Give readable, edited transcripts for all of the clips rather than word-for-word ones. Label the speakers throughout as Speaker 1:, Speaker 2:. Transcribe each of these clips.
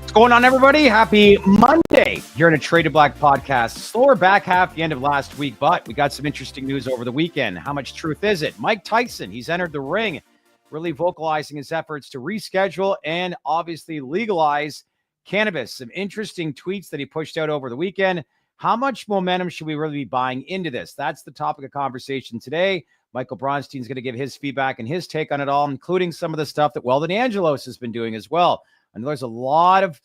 Speaker 1: What's going on, everybody? Happy Monday here in a Traded Black podcast. Slower back half the end of last week, but we got some interesting news over the weekend. How much truth is it? Mike Tyson, he's entered the ring, really vocalizing his efforts to reschedule and obviously legalize cannabis. Some interesting tweets that he pushed out over the weekend. How much momentum should we really be buying into this? That's the topic of conversation today. Michael Bronstein is going to give his feedback and his take on it all, including some of the stuff that Weldon Angelos has been doing as well. And there's a lot of,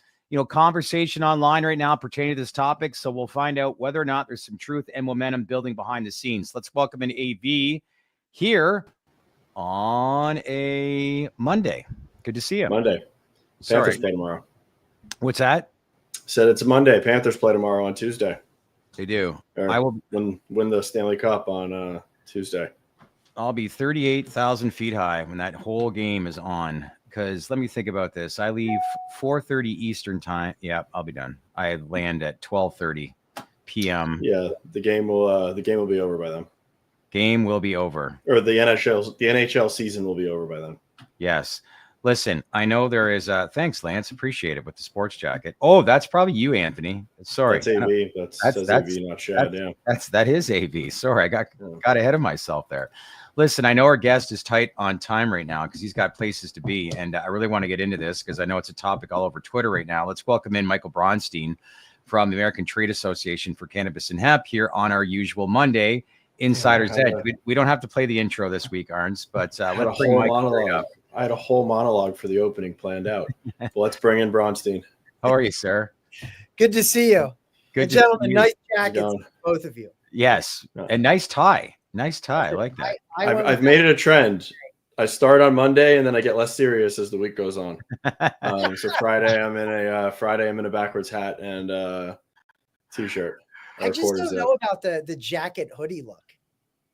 Speaker 1: conversation online right now pertaining to this topic. So we'll find out whether or not there's some truth and momentum building behind the scenes. Let's welcome in AV here on a Monday. Good to see you.
Speaker 2: Monday. Panthers play tomorrow.
Speaker 1: What's that?
Speaker 2: Said it's a Monday. Panthers play tomorrow on Tuesday.
Speaker 1: They do.
Speaker 2: I will win the Stanley Cup on Tuesday.
Speaker 1: I'll be 38,000 feet high when that whole game is on. Because let me think about this. I leave 4:30 Eastern time. Yeah, I'll be done. I land at 12:30 p.m.
Speaker 2: Yeah, the game will be over by then.
Speaker 1: Game will be over.
Speaker 2: Or the NHL season will be over by then.
Speaker 1: Yes. Listen, I know there is thanks, Lance. Appreciate it with the sports jacket. Oh, that's probably you, Anthony. Sorry.
Speaker 2: That's AV. That's AV, not Shad.
Speaker 1: That is AV. Sorry, I got ahead of myself there. Listen, I know our guest is tight on time right now because he's got places to be, and I really want to get into this because I know it's a topic all over Twitter right now. Let's welcome in Michael Bronstein from the American Trade Association for Cannabis and Hemp here on our usual Monday Insider's Edge. We don't have to play the intro this week, Arns, but let's bring Michael up.
Speaker 2: I had a whole monologue for the opening planned out. Well, let's bring in Bronstein.
Speaker 1: How are you, sir?
Speaker 3: Good to see you.
Speaker 1: Good,
Speaker 3: gentlemen. Nice jackets, both of you.
Speaker 1: Yes, and nice tie. Nice tie. I like that.
Speaker 2: I've made it a trend. I start on Monday and then I get less serious as the week goes on. So Friday I'm in a backwards hat and t-shirt.
Speaker 3: I just don't know about the jacket hoodie look.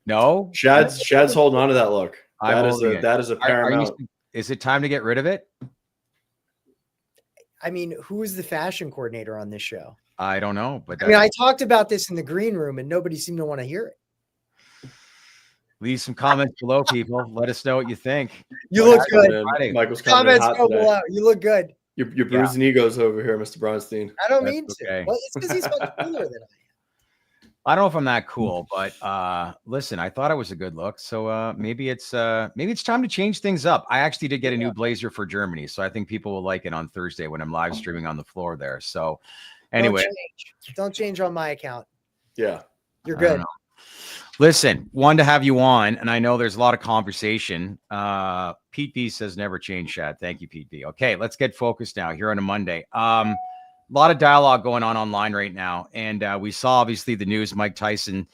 Speaker 1: No,
Speaker 2: Shad's holding on to that look. That is a paramount.
Speaker 1: Is it time to get rid of it?
Speaker 3: I mean, who is the fashion coordinator on this show?
Speaker 1: I don't know, but
Speaker 3: I talked about this in the green room and nobody seemed to want to hear it.
Speaker 1: Leave some comments below, people. Let us know what you think.
Speaker 3: You look good.
Speaker 2: Michael's
Speaker 3: comments go below. You look good.
Speaker 2: You're bruising egos over here, Mr. Bronstein.
Speaker 3: I don't mean to. Well, it's because he's much cooler than I am.
Speaker 1: I don't know if I'm that cool, but listen, I thought it was a good look. So maybe it's time to change things up. I actually did get a new blazer for Germany, so I think people will like it on Thursday when I'm live streaming on the floor there. So anyway,
Speaker 3: don't change on my account.
Speaker 2: Yeah,
Speaker 3: you're good.
Speaker 1: Listen, wanted to have you on, and I know there's a lot of conversation. Pete B says never change, Shad. Thank you, Pete B. Okay, let's get focused now here on a Monday. A lot of dialogue going on online right now, and we saw obviously the news. Mike Tyson,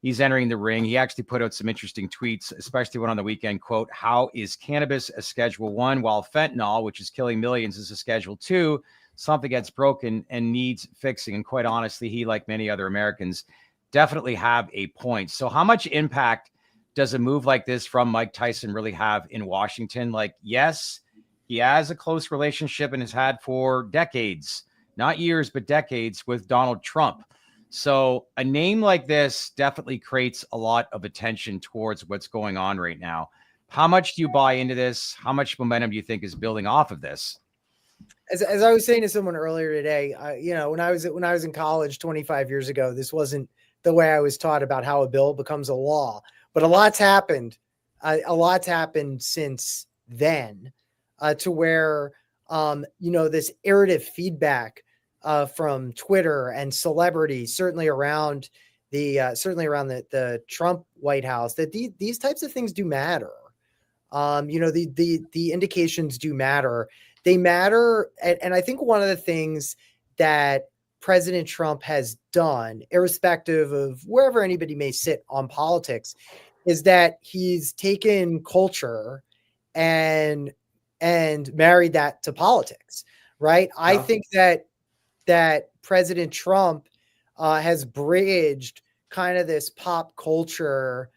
Speaker 1: he's entering the ring. He actually put out some interesting tweets, especially one on the weekend. Quote, "How is cannabis a Schedule 1 while fentanyl, which is killing millions, is a Schedule 2? Something gets broken and needs fixing." And quite honestly, he, like many other Americans, definitely have a point. So how much impact does a move like this from Mike Tyson really have in Washington? Like, yes, he has a close relationship and has had for decades, not years, but decades with Donald Trump. So a name like this definitely creates a lot of attention towards what's going on right now. How much do you buy into this? How much momentum do you think is building off of this?
Speaker 3: As I was saying to someone earlier today, when I was in college 25 years ago, this wasn't the way I was taught about how a bill becomes a law, but a lot's happened since then, to where, this iterative feedback from Twitter and celebrities, certainly around the Trump White House, that these types of things do matter. The indications do matter. They matter. And I think one of the things that President Trump has done, irrespective of wherever anybody may sit on politics, is that he's taken culture and married that to politics, right? Yeah. I think that President Trump has bridged kind of this pop culture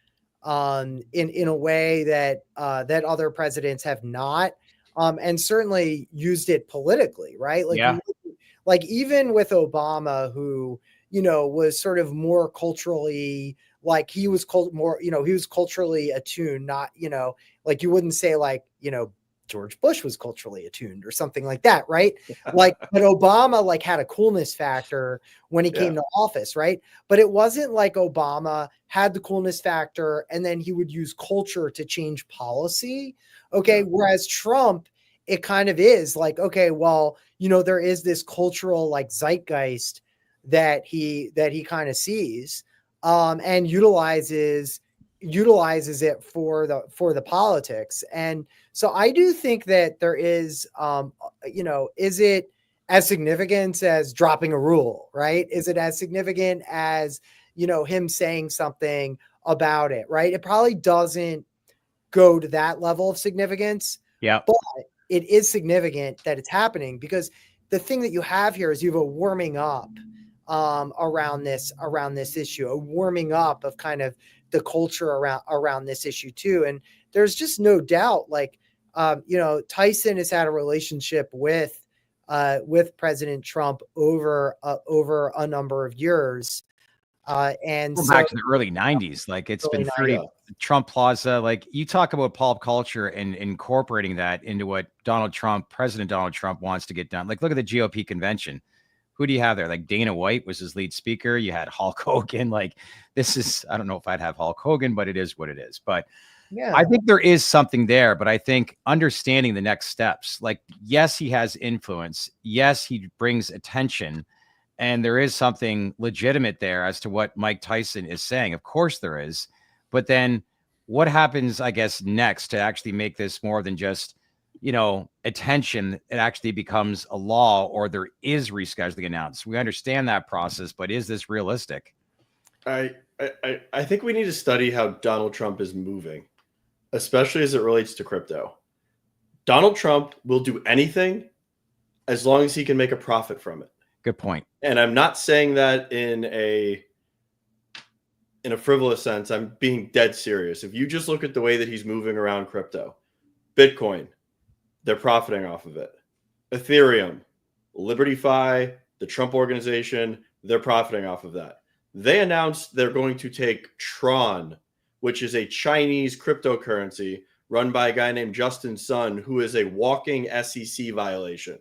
Speaker 3: in a way that other presidents have not, and certainly used it politically, right? Like even with Obama, who, was sort of more culturally, like he was culturally attuned, not, like you wouldn't say like, George Bush was culturally attuned or something like that, right? Like, but Obama like had a coolness factor when he came to office, right? But it wasn't like Obama had the coolness factor and then he would use culture to change policy. Okay.
Speaker 2: Yeah.
Speaker 3: Whereas Trump, it kind of is like, okay, well, there is this cultural like zeitgeist that he kind of sees and utilizes it for the politics. And so I do think that there is, is it as significant as dropping a rule, right? Is it as significant as, him saying something about it, right? It probably doesn't go to that level of significance.
Speaker 1: Yeah.
Speaker 3: But it is significant that it's happening because the thing that you have here is you have a warming up around this issue, a warming up of kind of the culture around this issue too. And there's just no doubt, like, Tyson has had a relationship with President Trump over a number of years. And
Speaker 1: Going
Speaker 3: so,
Speaker 1: back to the early 90s, like it's been 30 Trump Plaza. Like you talk about pop culture and incorporating that into what President Donald Trump wants to get done. Like, look at the GOP convention. Who do you have there? Like Dana White was his lead speaker. You had Hulk Hogan. Like I don't know if I'd have Hulk Hogan, but it is what it is. But
Speaker 3: yeah,
Speaker 1: I think there is something there, but I think understanding the next steps, like, yes, he has influence. Yes, he brings attention. And there is something legitimate there as to what Mike Tyson is saying. Of course there is. But then what happens, I guess, next to actually make this more than just, attention? It actually becomes a law or there is rescheduling announced. We understand that process, but is this realistic?
Speaker 2: I think we need to study how Donald Trump is moving, especially as it relates to crypto. Donald Trump will do anything as long as he can make a profit from it.
Speaker 1: Good point.
Speaker 2: And I'm not saying that in a frivolous sense. I'm being dead serious. If you just look at the way that he's moving around crypto, Bitcoin, they're profiting off of it. Ethereum, LibertyFi, the Trump organization, they're profiting off of that. They announced they're going to take Tron, which is a Chinese cryptocurrency run by a guy named Justin Sun, who is a walking SEC violation.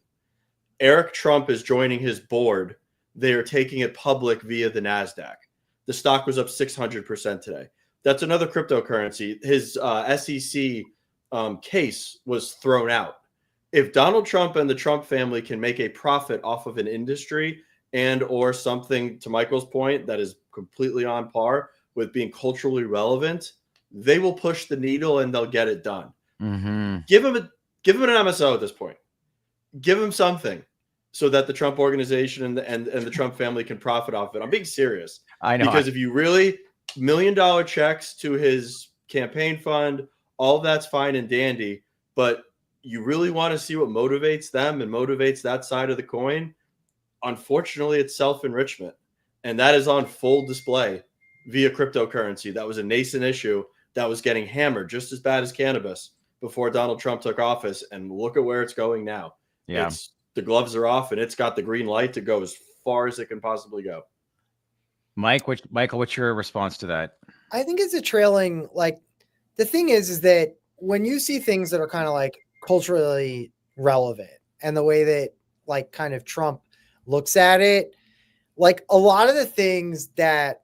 Speaker 2: Eric Trump is joining his board. They are taking it public via the NASDAQ. The stock was up 600% today. That's another cryptocurrency. His SEC case was thrown out. If Donald Trump and the Trump family can make a profit off of an industry and or something, to Michael's point, that is completely on par with being culturally relevant, they will push the needle and they'll get it done.
Speaker 1: Mm-hmm.
Speaker 2: Give him an MSO at this point. Give him something so that the Trump organization and the Trump family can profit off it. I'm being serious.
Speaker 1: I know.
Speaker 2: Because if you really $1 million checks to his campaign fund, all that's fine and dandy, but you really want to see what motivates them and motivates that side of the coin, unfortunately, it's self-enrichment. And that is on full display via cryptocurrency. That was a nascent issue that was getting hammered just as bad as cannabis before Donald Trump took office. And look at where it's going now.
Speaker 1: Yeah.
Speaker 2: The gloves are off and it's got the green light to go as far as it can possibly go.
Speaker 1: Michael, what's your response to that?
Speaker 3: I think it's a trailing, like, the thing is that when you see things that are kind of like culturally relevant and the way that like kind of Trump looks at it, like a lot of the things that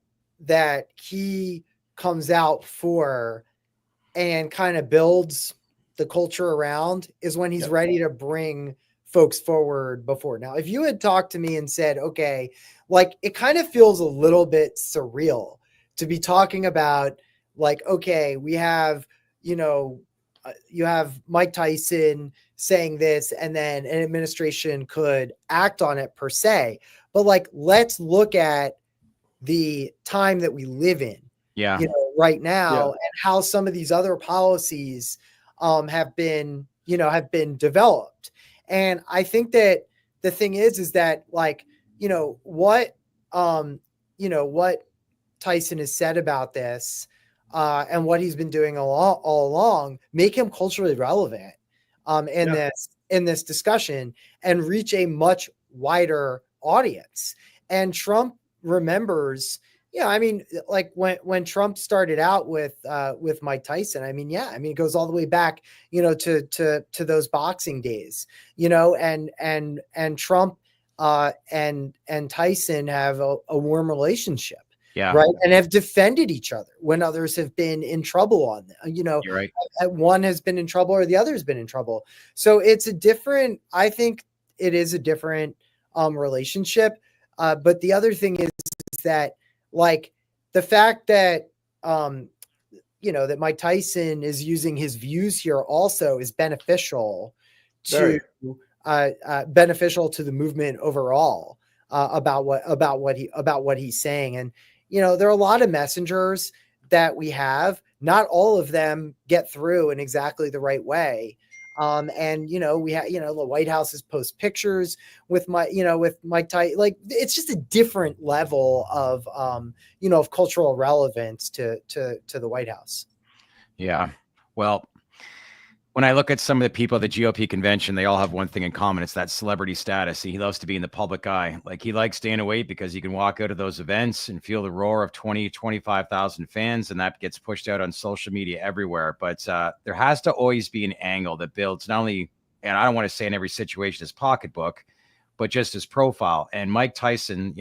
Speaker 3: he comes out for and kind of builds the culture around is when he's ready to bring folks forward before. Now, if you had talked to me and said, okay, like it kind of feels a little bit surreal to be talking about like, okay, we have, you have Mike Tyson saying this and then an administration could act on it per se. But like, let's look at the time that we live in, right now and how some of these other policies have been developed. And I think that the thing is that like, what Tyson has said about this and what he's been doing all along make him culturally relevant in this discussion and reach a much wider audience. And Trump remembers Yeah, I mean, like when Trump started out with Mike Tyson, I mean, yeah, I mean, it goes all the way back, to those boxing days, and Trump and Tyson have a warm relationship,
Speaker 1: Yeah,
Speaker 3: right, and have defended each other when others have been in trouble on them.
Speaker 1: you're right.
Speaker 3: One has been in trouble or the other has been in trouble. So I think it is a different relationship. But the other thing is that, like, the fact that that Mike Tyson is using his views here also is beneficial to the movement overall, about what he's saying. And there are a lot of messengers that we have. Not all of them get through in exactly the right way. And we have, the White House's post pictures with Mike Tyson. Like, it's just a different level of of cultural relevance to the White House.
Speaker 1: Yeah. Well, when I look at some of the people at the GOP convention, they all have one thing in common. It's that celebrity status. He loves to be in the public eye. Like, he likes Dana White because he can walk out of those events and feel the roar of 20, 25,000 fans, and that gets pushed out on social media everywhere. But there has to always be an angle that builds not only, and I don't want to say in every situation, his pocketbook, but just his profile. And Mike Tyson,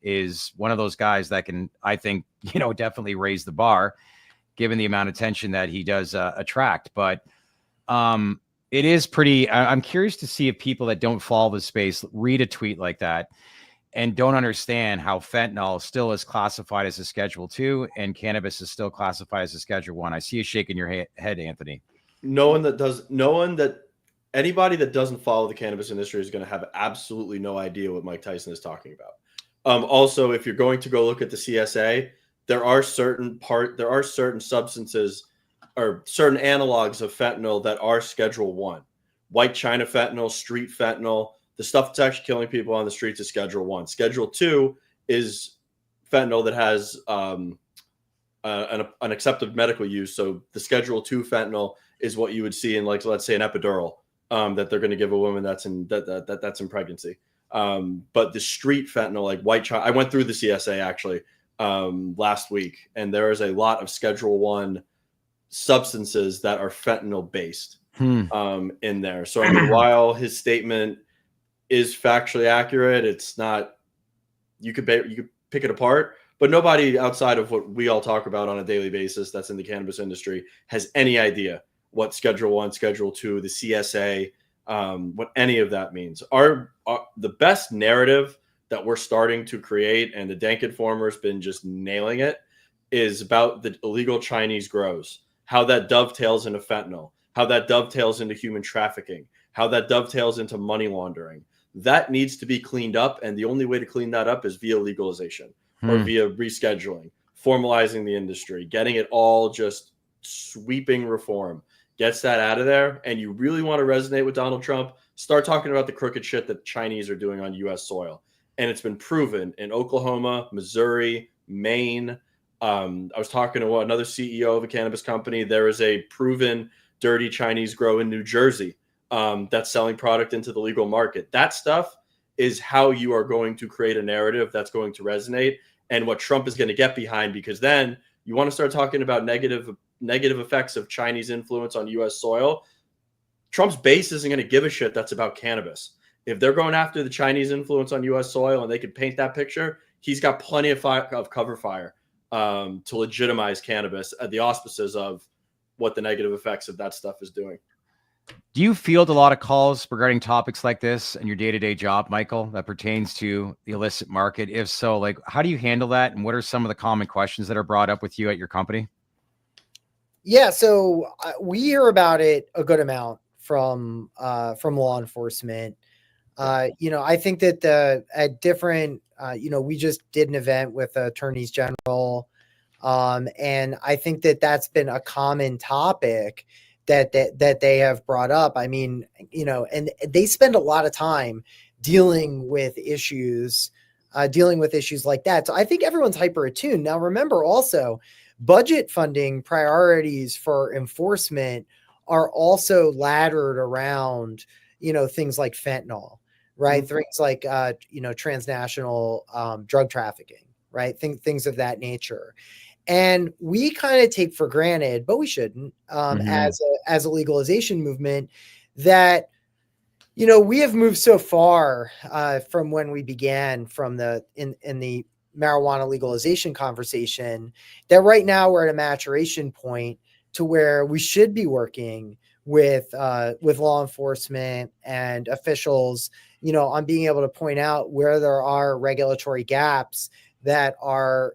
Speaker 1: is one of those guys that can, I think, definitely raise the bar, given the amount of attention that he does attract. But it is pretty, I'm curious to see if people that don't follow the space read a tweet like that and don't understand how fentanyl still is classified as a Schedule 2 and cannabis is still classified as a Schedule 1. I see you shaking your head, Anthony.
Speaker 2: Anybody that doesn't follow the cannabis industry is going to have absolutely no idea what Mike Tyson is talking about. Also, if you're going to go look at the CSA, there are certain substances or certain analogs of fentanyl that are Schedule 1. White China fentanyl, street fentanyl, the stuff that's actually killing people on the streets is Schedule 1. Schedule 2 is fentanyl that has an accepted medical use. So the Schedule 2 fentanyl is what you would see in, like, let's say, an epidural that they're going to give a woman that's in pregnancy. But the street fentanyl, like White China, I went through the CSA actually last week, and there is a lot of Schedule 1 substances that are fentanyl based in there. So, I mean, while his statement is factually accurate, it's not, you could pick it apart, but nobody outside of what we all talk about on a daily basis that's in the cannabis industry has any idea what Schedule 1, Schedule 2, the CSA, what any of that means. The best narrative that we're starting to create, and the Dank Informer's been just nailing it, is about the illegal Chinese grows, how that dovetails into fentanyl, how that dovetails into human trafficking, how that dovetails into money laundering. That needs to be cleaned up, and the only way to clean that up is via legalization or via rescheduling, formalizing the industry, getting it all just sweeping reform. Gets that out of there, and you really want to resonate with Donald Trump, start talking about the crooked shit that Chinese are doing on U.S. soil. And it's been proven in Oklahoma, Missouri, Maine. I was talking to another CEO of a cannabis company. There is a proven dirty Chinese grow in New Jersey that's selling product into the legal market. That stuff is how you are going to create a narrative that's going to resonate, and what Trump is going to get behind, because then you want to start talking about negative effects of Chinese influence on U.S. soil. Trump's base isn't going to give a shit that's about cannabis. If they're going after the Chinese influence on U.S. soil and they can paint that picture, he's got plenty of cover fire to legitimize cannabis at the auspices of what the negative effects of that stuff is doing.
Speaker 1: Do you field a lot of calls regarding topics like this in your day-to-day job, Michael, that pertains to the illicit market? If so, like, how do you handle that? And what are some of the common questions that are brought up with you at your company?
Speaker 3: Yeah, so we hear about it a good amount from law enforcement. I think that at different, we just did an event with attorneys general, and I think that that's been a common topic that they have brought up. I mean, and they spend a lot of time dealing with issues like that. So I think everyone's hyper attuned. Now, remember also, budget funding priorities for enforcement are also laddered around, things like fentanyl, right? Mm-hmm. Things like, transnational drug trafficking, right? Things of that nature. And we kind of take for granted, but we shouldn't, as a legalization movement, that we have moved so far from when we began from in the marijuana legalization conversation, that right now we're at a maturation point to where we should be working with law enforcement and officials, on being able to point out where there are regulatory gaps that are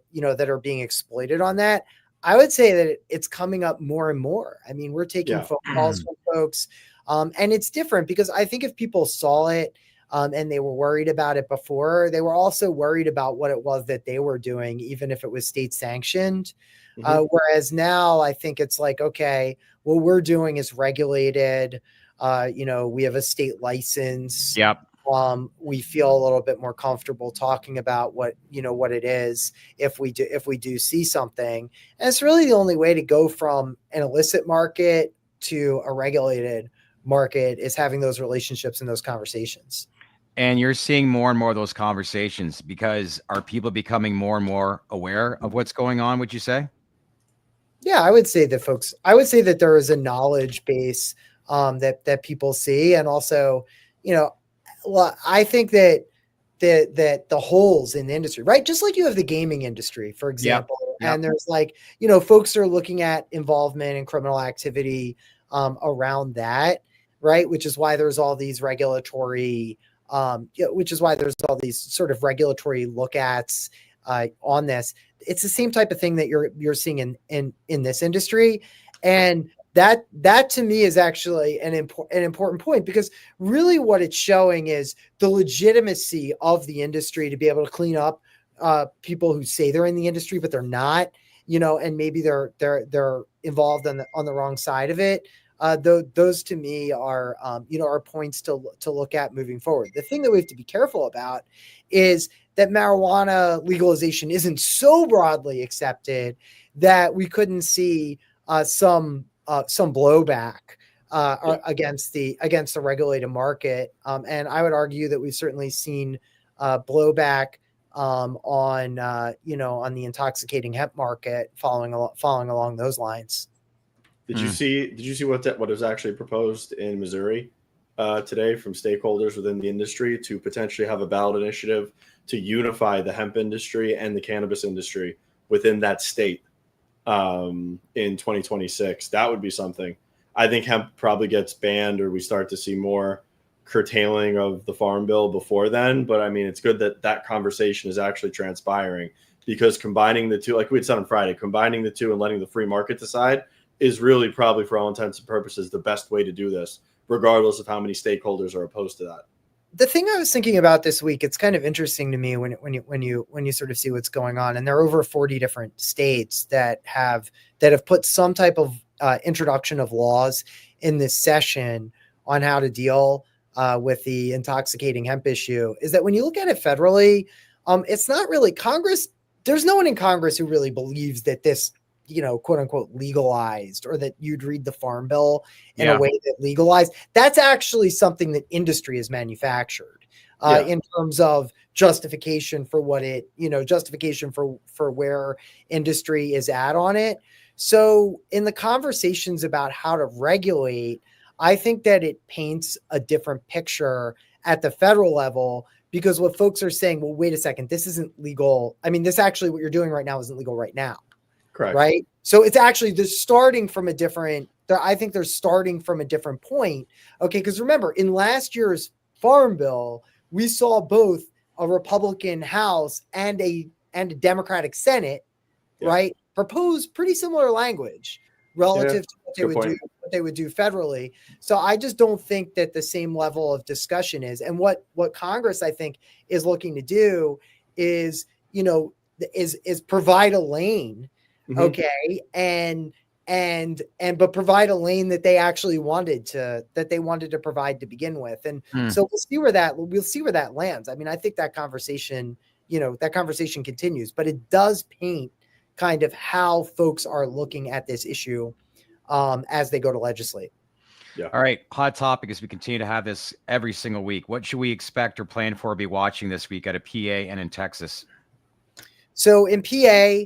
Speaker 3: being exploited on that. I would say that it's coming up more and more. I mean, we're taking phone calls from folks, and it's different because I think if people saw it and they were worried about it before, they were also worried about what it was that they were doing, even if it was state sanctioned. Whereas now I think it's like, okay, what we're doing is regulated. We have a state license.
Speaker 1: Yep.
Speaker 3: We feel a little bit more comfortable talking about what it is if we do see something. And it's really the only way to go from an illicit market to a regulated market, is having those relationships and those conversations.
Speaker 1: And you're seeing more and more of those conversations because are people becoming more and more aware of what's going on, would you say?
Speaker 3: Yeah, I would say that there is a knowledge base that people see. And also, I think that the holes in the industry, right? Just like you have the gaming industry, for example, and there's folks are looking at involvement in criminal activity around that, right? Which is why there's all these regulatory, sort of regulatory look-ats on this. It's the same type of thing that you're seeing in this industry, and that to me is actually an important point, because really what it's showing is the legitimacy of the industry to be able to clean up people who say they're in the industry but they're not, and maybe they're involved on the wrong side of it. Those to me are points to look at moving forward. The thing that we have to be careful about is that marijuana legalization isn't so broadly accepted that we couldn't see some blowback against the regulated market. And I would argue that we've certainly seen blowback on the intoxicating hemp market following along those lines.
Speaker 2: Did you see what is actually proposed in Missouri today from stakeholders within the industry to potentially have a ballot initiative to unify the hemp industry and the cannabis industry within that state in 2026? That would be something. I think hemp probably gets banned, or we start to see more curtailing of the farm bill before then. But I mean, it's good that conversation is actually transpiring, because combining the two, like we had said on Friday, combining the two and letting the free market decide is really probably, for all intents and purposes, the best way to do this, regardless of how many stakeholders are opposed to that.
Speaker 3: The thing I was thinking about this week, it's kind of interesting to me when you sort of see what's going on, and there are over 40 different states that have put some type of introduction of laws in this session on how to deal with the intoxicating hemp issue, is that when you look at it federally, it's not really Congress. There's no one in Congress who really believes that this, quote unquote, legalized, or that you'd read the farm bill in a way that legalized. That's actually something that industry has manufactured in terms of justification for what it, justification for where industry is at on it. So in the conversations about how to regulate, I think that it paints a different picture at the federal level, because what folks are saying, well, wait a second, this isn't legal. I mean, this actually, what you're doing right now isn't legal right now.
Speaker 2: Correct.
Speaker 3: Right. So it's actually, they're starting from a different point. Okay. Because remember, in last year's farm bill, we saw both a Republican House and a Democratic Senate, right, propose pretty similar language relative to what they would do federally. So I just don't think that the same level of discussion is. And what Congress, I think, is looking to do is, is provide a lane. Okay. But provide a lane that they actually wanted to provide to begin with. And so we'll see where that lands. I mean, I think that conversation continues, but it does paint kind of how folks are looking at this issue as they go to legislate.
Speaker 1: Yeah. All right. Hot topic as we continue to have this every single week. What should we expect or plan for or be watching this week out of PA and in Texas?
Speaker 3: So in PA,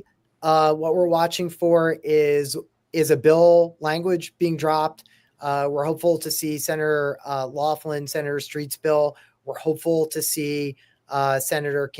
Speaker 3: what we're watching for is a bill language being dropped. We're hopeful to see Senator Laughlin, Senator Street's bill. We're hopeful to see Representative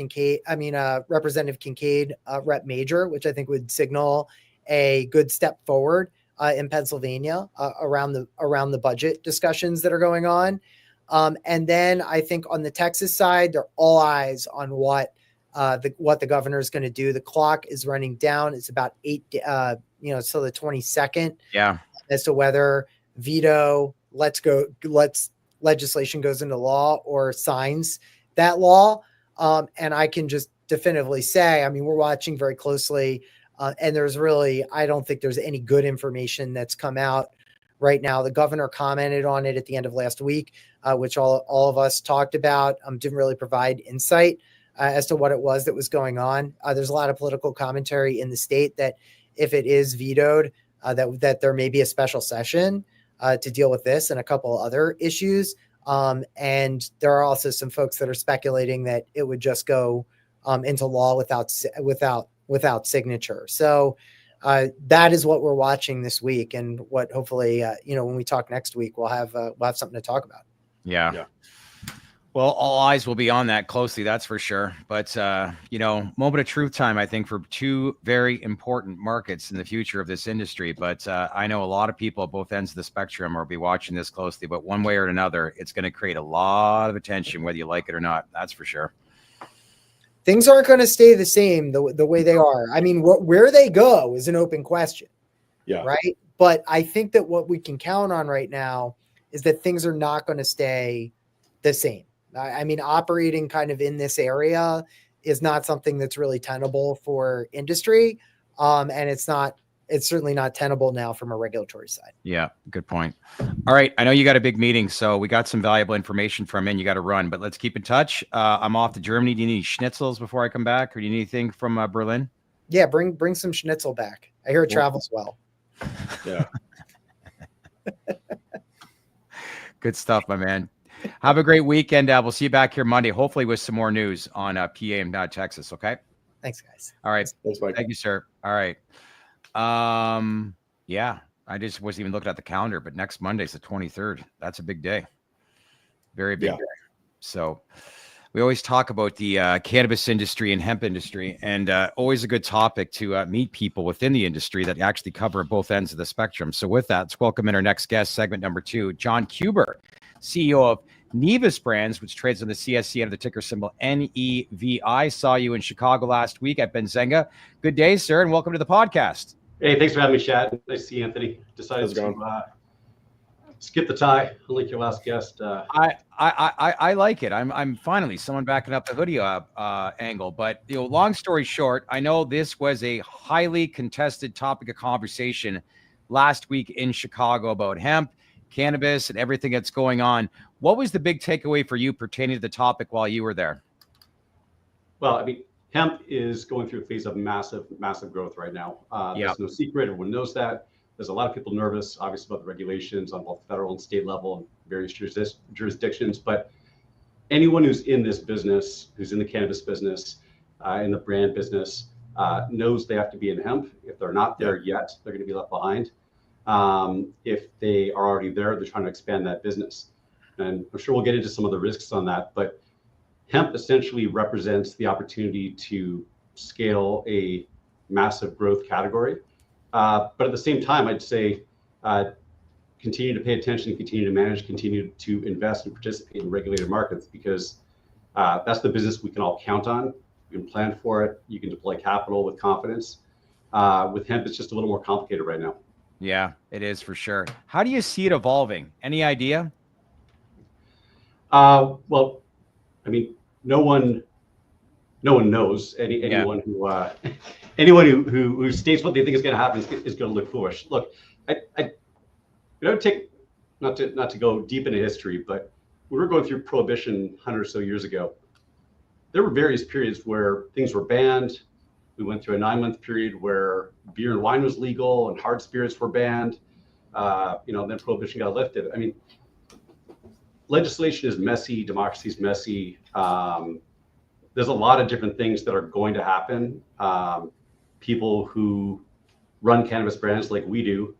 Speaker 3: Kincaid, Rep Major, which I think would signal a good step forward in Pennsylvania around the budget discussions that are going on. And then I think on the Texas side, they're all eyes on what the governor is going to do. The clock is running down. It's about 8, so the 22nd.
Speaker 1: Yeah.
Speaker 3: As to whether veto legislation goes into law or signs that law. And I can just definitively say, I mean, we're watching very closely, and I don't think there's any good information that's come out right now. The governor commented on it at the end of last week, which all of us talked about, didn't really provide insight as to what it was that was going on. There's a lot of political commentary in the state that if it is vetoed, that there may be a special session to deal with this and a couple other issues. And there are also some folks that are speculating that it would just go into law without signature. So that is what we're watching this week, and what hopefully when we talk next week, we'll have something to talk about.
Speaker 1: Yeah. Well, all eyes will be on that closely, that's for sure. But, moment of truth time, I think, for two very important markets in the future of this industry. But I know a lot of people at both ends of the spectrum will be watching this closely. But one way or another, it's going to create a lot of attention, whether you like it or not. That's for sure.
Speaker 3: Things aren't going to stay the same the way they are. I mean, where they go is an open question.
Speaker 2: Yeah.
Speaker 3: Right. But I think that what we can count on right now is that things are not going to stay the same. I mean, operating kind of in this area is not something that's really tenable for industry. And it's certainly not tenable now from a regulatory side.
Speaker 1: Yeah, good point. All right. I know you got a big meeting, so we got some valuable information from in. You got to run, but let's keep in touch. I'm off to Germany. Do you need any schnitzels before I come back, or do you need anything from Berlin?
Speaker 3: Yeah, bring some schnitzel back. I hear it travels well.
Speaker 2: Yeah.
Speaker 1: Good stuff, my man. Have a great weekend. We'll see you back here Monday, hopefully with some more news on PA and Texas. Okay.
Speaker 3: Thanks, guys.
Speaker 1: All right.
Speaker 2: Thanks, Mike.
Speaker 1: Thank you, sir. All right. Yeah, I just wasn't even looking at the calendar, but next Monday's the 23rd. That's a big day. Very big day. So we always talk about the cannabis industry and hemp industry, and always a good topic to meet people within the industry that actually cover both ends of the spectrum. So with that, let's welcome in our next guest, segment number 2, John Keuber, CEO of Nevis Brands, which trades on the CSE under the ticker symbol NEVI. Saw you in Chicago last week at Benzinga. Good day, sir, and welcome to the podcast.
Speaker 4: Hey, thanks for having me, Chad. Nice to see you, Anthony. Decided to skip the tie, unlike your last guest.
Speaker 1: I like it. I'm finally someone backing up the hoodie angle. But long story short, I know this was a highly contested topic of conversation last week in Chicago about hemp, cannabis, and everything that's going on. What was the big takeaway for you pertaining to the topic while you were there?
Speaker 4: Well, I mean, hemp is going through a phase of massive growth right now. There's no secret. Everyone knows that. There's a lot of people nervous, obviously, about the regulations on both federal and state level and various jurisdictions. But anyone who's in this business, who's in the cannabis business, in the brand business, knows they have to be in hemp. If they're not there yet, they're going to be left behind. If they are already there, they're trying to expand that business. And I'm sure we'll get into some of the risks on that. But hemp essentially represents the opportunity to scale a massive growth category. But at the same time, I'd say continue to pay attention, continue to manage, continue to invest and participate in regulated markets, because that's the business we can all count on. You can plan for it. You can deploy capital with confidence. With hemp, it's just a little more complicated right now.
Speaker 1: Yeah, it is for sure. How do you see it evolving? Any idea?
Speaker 4: Well, I mean, no one knows. Anyone who states what they think is going to happen is going to look foolish. Look, I don't take not to go deep into history, but when we were going through Prohibition 100 or so years ago, there were various periods where things were banned. We went through a 9-month period where beer and wine was legal and hard spirits were banned. Then Prohibition got lifted. I mean, legislation is messy. Democracy is messy. there's a lot of different things that are going to happen. People who run cannabis brands like we do,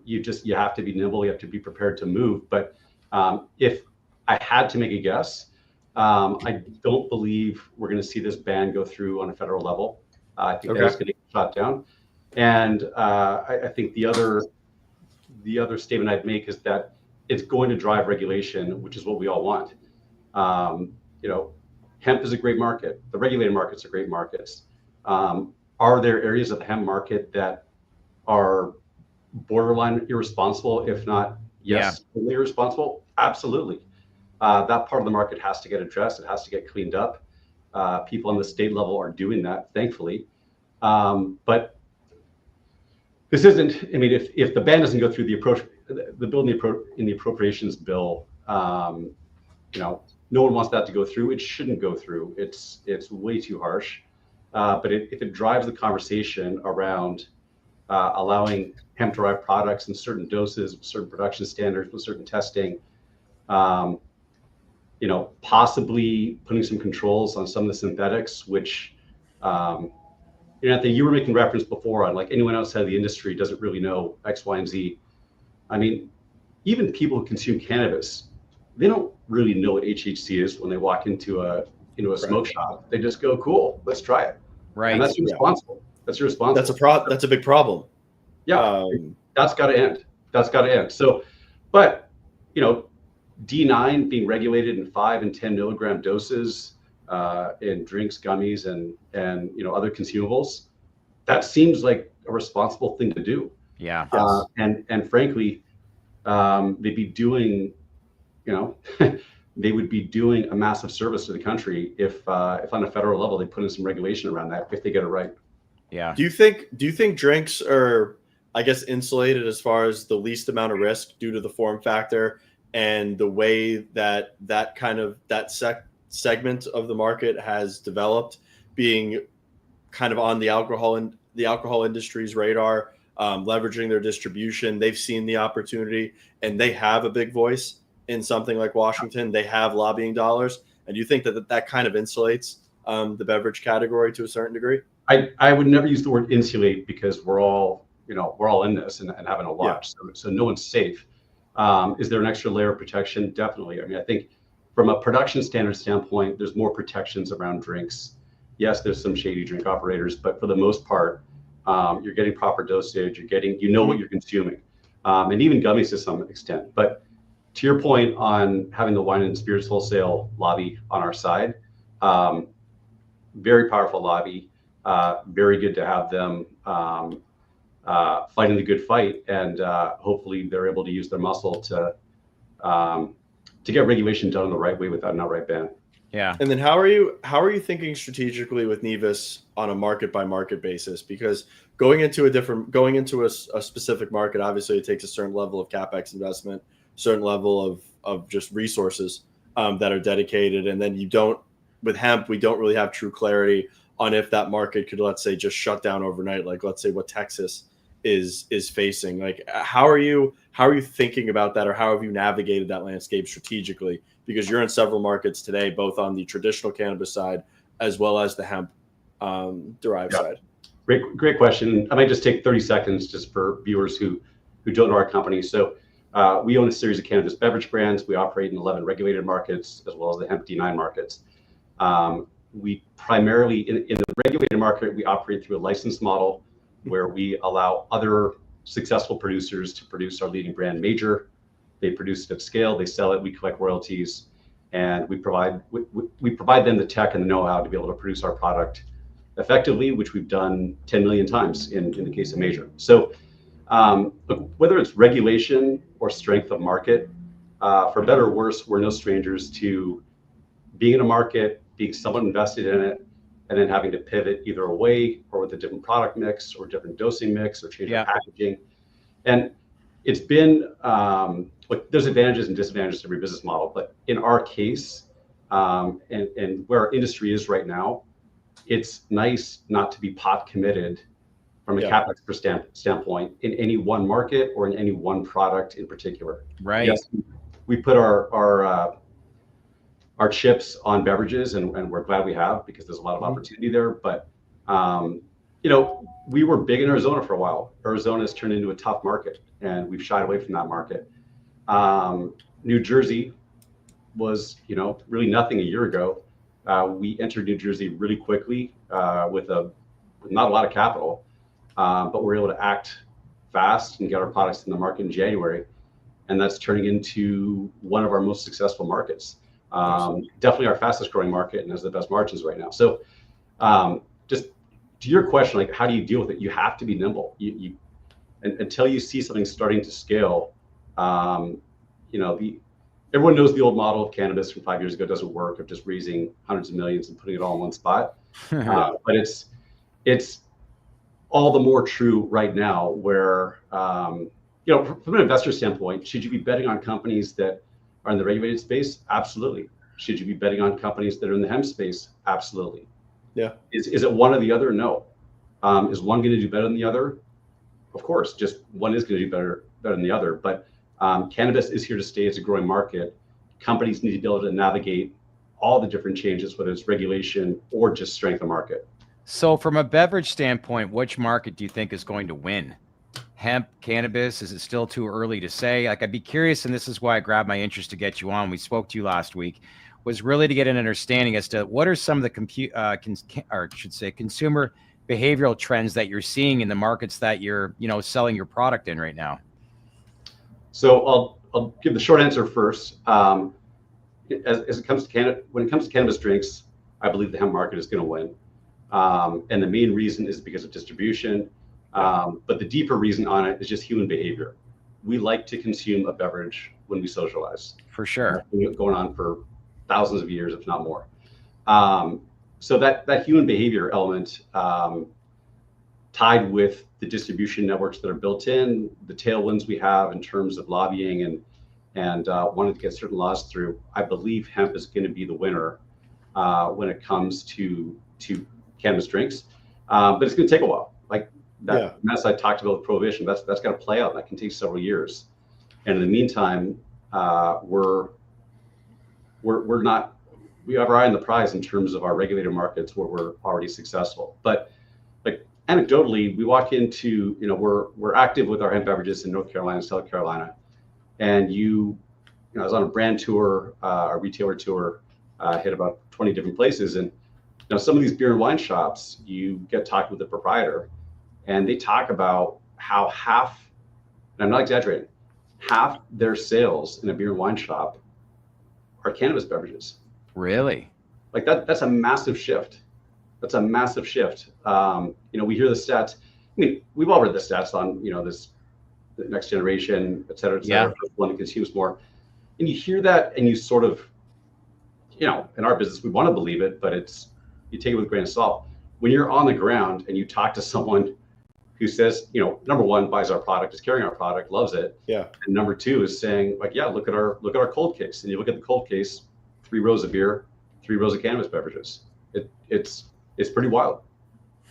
Speaker 4: you have to be nimble, you have to be prepared to move. But if I had to make a guess, I don't believe we're going to see this ban go through on a federal level. I think that's going to get shot down. And I think the other statement I'd make is that it's going to drive regulation, which is what we all want. Hemp is a great market. The regulated markets are great markets. Are there areas of the hemp market that are borderline irresponsible, if not, yes, irresponsible? Absolutely. That part of the market has to get addressed. It has to get cleaned up. People on the state level are doing that, thankfully. But this isn't, if the ban doesn't go through the bill in the appropriations bill, no one wants that to go through. It shouldn't go through. It's way too harsh. But if it drives the conversation around allowing hemp-derived products in certain doses, with certain production standards, with certain testing, possibly putting some controls on some of the synthetics, which, Anthony, you were making reference before on, like, anyone outside of the industry doesn't really know X, Y, and Z. Even people who consume cannabis, they don't really know what HHC is when they walk into a smoke shop. They just go, cool, let's try it.
Speaker 1: Right.
Speaker 4: And that's irresponsible. That's irresponsible.
Speaker 2: That's a big problem.
Speaker 4: Yeah. That's got to end. So, but, D9 being regulated in 5 and 10 milligram doses in drinks, gummies, and other consumables, that seems like a responsible thing to do.
Speaker 1: Yeah.
Speaker 4: And frankly, they'd be doing, they would be doing a massive service to the country if on a federal level they put in some regulation around that, if they get it right.
Speaker 1: Yeah.
Speaker 2: Do you think drinks are, I guess, insulated as far as the least amount of risk due to the form factor and the way that segment of the market has developed, being kind of on the alcohol industry's radar, leveraging their distribution? They've seen the opportunity and they have a big voice in something like Washington. They have lobbying dollars. And do you think that kind of insulates the beverage category to a certain degree?
Speaker 4: I would never use the word insulate, because we're all in this and having a watch. Yeah. So no one's safe. Is there an extra layer of protection? Definitely. I think from a production standard standpoint, there's more protections around drinks. Yes, there's some shady drink operators, but for the most part, you're getting proper dosage. You know what you're consuming, and even gummies to some extent. But to your point on having the wine and spirits wholesale lobby on our side, very powerful lobby. Very good to have them fighting the good fight, and hopefully they're able to use their muscle to get regulation done the right way without an outright ban.
Speaker 1: Yeah.
Speaker 2: And then how are you thinking strategically with Nevis on a market by market basis? Because going into a specific market, obviously it takes a certain level of CapEx investment, certain level of just resources that are dedicated. And then with hemp, we don't really have true clarity on if that market could, let's say, just shut down overnight, like let's say what Texas is facing. Like, how are you thinking about that, or how have you navigated that landscape strategically? Because you're in several markets today, both on the traditional cannabis side as well as the hemp derived side.
Speaker 4: Great question. I might just take 30 seconds just for viewers who don't know our company. So we own a series of cannabis beverage brands. We operate in 11 regulated markets as well as the hemp D9 markets. We primarily, in the regulated market, we operate through a license model where we allow other successful producers to produce our leading brand, Major. They produce it at scale, they sell it, we collect royalties, and we provide them the tech and the know-how to be able to produce our product effectively, which we've done 10 million times in the case of Major. So look, whether it's regulation or strength of market, for better or worse, we're no strangers to being in a market, being somewhat invested in it, and then having to pivot either away or with a different product mix or different dosing mix or change our packaging. And it's been, there's advantages and disadvantages to every business model, but in our case, and where our industry is right now, it's nice not to be pot committed from a CapEx standpoint in any one market or in any one product in particular.
Speaker 1: Right.
Speaker 4: Yes, we put our our chips on beverages, and we're glad we have, because there's a lot of opportunity there. But we were big in Arizona for a while. Arizona has turned into a tough market, and we've shied away from that market. New Jersey was, really nothing a year ago. We entered New Jersey really quickly with not a lot of capital, but we're able to act fast and get our products in the market in January, and that's turning into one of our most successful markets. Definitely our fastest growing market, and has the best margins right now. So just to your question, like, how do you deal with it? You have to be nimble. Until you see something starting to scale, everyone knows the old model of cannabis from 5 years ago doesn't work, of just raising hundreds of millions and putting it all in one spot. But it's all the more true right now, where from an investor standpoint, should you be betting on companies that are in the regulated space? Absolutely. Should you be betting on companies that are in the hemp space? Absolutely.
Speaker 2: Yeah.
Speaker 4: Is it one or the other? No. Is one going to do better than the other? Of course, just one is going to do better than the other. But cannabis is here to stay. It's a growing market. Companies need to be able to navigate all the different changes, whether it's regulation or just strength of market.
Speaker 1: So from a beverage standpoint, which market do you think is going to win? Hemp, cannabis? Is it still too early to say? Like, I'd be curious, and this is why I grabbed my interest to get you on. We spoke to you last week, was really to get an understanding as to what are some of the consumer behavioral trends that you're seeing in the markets that you're, selling your product in right now.
Speaker 4: So I'll give the short answer first. As it comes to when it comes to cannabis drinks, I believe the hemp market is going to win. And the main reason is because of distribution. But the deeper reason on it is just human behavior. We like to consume a beverage when we socialize.
Speaker 1: For sure.
Speaker 4: Going on for thousands of years, if not more. So that human behavior element, tied with the distribution networks that are built in, the tailwinds we have in terms of lobbying and wanting to get certain laws through, I believe hemp is going to be the winner when it comes to cannabis drinks. But it's going to take a while. Like that mess I talked about with prohibition, that's got to play out. That can take several years. And in the meantime, we have our eye on the prize in terms of our regulated markets where we're already successful. But like anecdotally, we walk into, we're active with our hemp beverages in North Carolina, South Carolina. And I was on a brand tour, a retailer tour, hit about 20 different places. And some of these beer and wine shops, you get talking with the proprietor, and they talk about how half, and I'm not exaggerating, half their sales in a beer and wine shop are cannabis beverages.
Speaker 1: Really?
Speaker 4: Like that's a massive shift. That's a massive shift. We hear the stats. I mean, we've all read the stats on, the next generation, et cetera, one that consumes more. And you hear that and you sort of, in our business, we want to believe it, but you take it with a grain of salt. When you're on the ground and you talk to someone who says, number one, buys our product, is carrying our product, loves it. Yeah. And number two is saying, like, look at our cold case. And you look at the cold case, 3 rows of beer, 3 rows of cannabis beverages. It's pretty wild.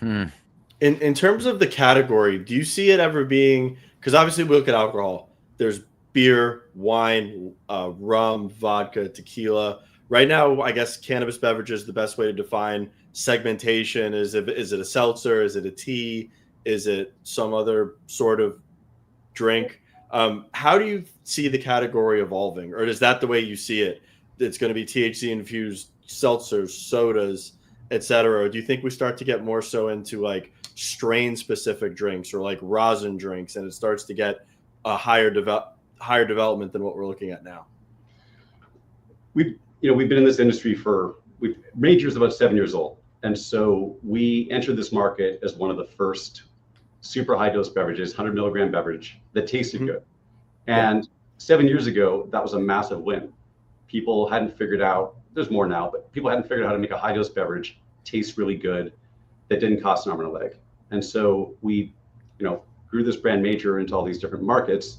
Speaker 2: In terms of the category, do you see it ever being, because obviously we look at alcohol, there's beer, wine, rum, vodka, tequila. Right now, I guess cannabis beverages is the best way to define segmentation. Is it a seltzer? Is it a tea? Is it some other sort of drink? How do you see the category evolving? Or is that the way you see it? It's going to be THC infused seltzers, sodas, etc. Or do you think we start to get more so into like strain specific drinks or like rosin drinks, and it starts to get a higher development than what we're looking at now?
Speaker 4: We've been in this industry Major is about 7 years old. And so we entered this market as one of the first super high dose beverages, 100 milligram beverage that tasted good. And 7 years ago, that was a massive win. People hadn't figured out, there's more now, but people hadn't figured out how to make a high dose beverage taste really good that didn't cost an arm and a leg. And so we, grew this brand Major into all these different markets.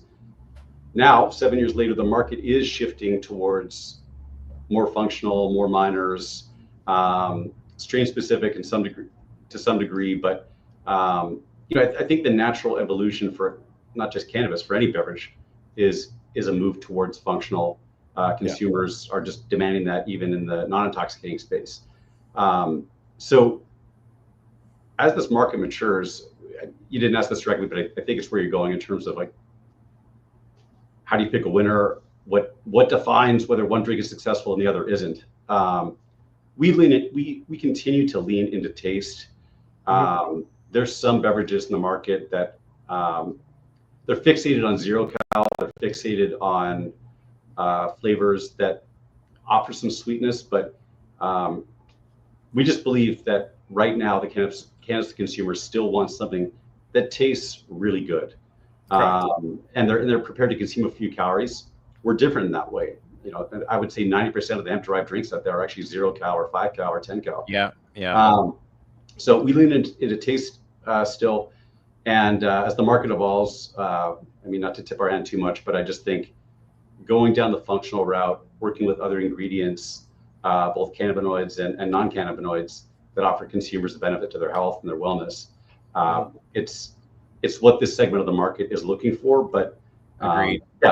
Speaker 4: Now, 7 years later, the market is shifting towards more functional, more minors, strain specific to some degree. But I think the natural evolution for not just cannabis, for any beverage, is a move towards functional, Consumers are just demanding that even in the non-intoxicating space. So as this market matures, you didn't ask this directly, but I think it's where you're going in terms of like, how do you pick a winner? What defines whether one drink is successful and the other isn't? We continue to lean into taste. There's some beverages in the market that they're fixated on zero cal. They're fixated on flavors that offer some sweetness, but we just believe that right now the cannabis consumer still wants something that tastes really good, and they're prepared to consume a few calories. We're different in that way. You know, I would say 90% of the hemp-derived drinks out there are actually 0 cal or 5 cal or 10 cal. So we lean into taste still, and as the market evolves, I mean, not to tip our hand too much, but I just think going down the functional route, working with other ingredients, both cannabinoids and non-cannabinoids that offer consumers a benefit to their health and their wellness. It's what this segment of the market is looking for. But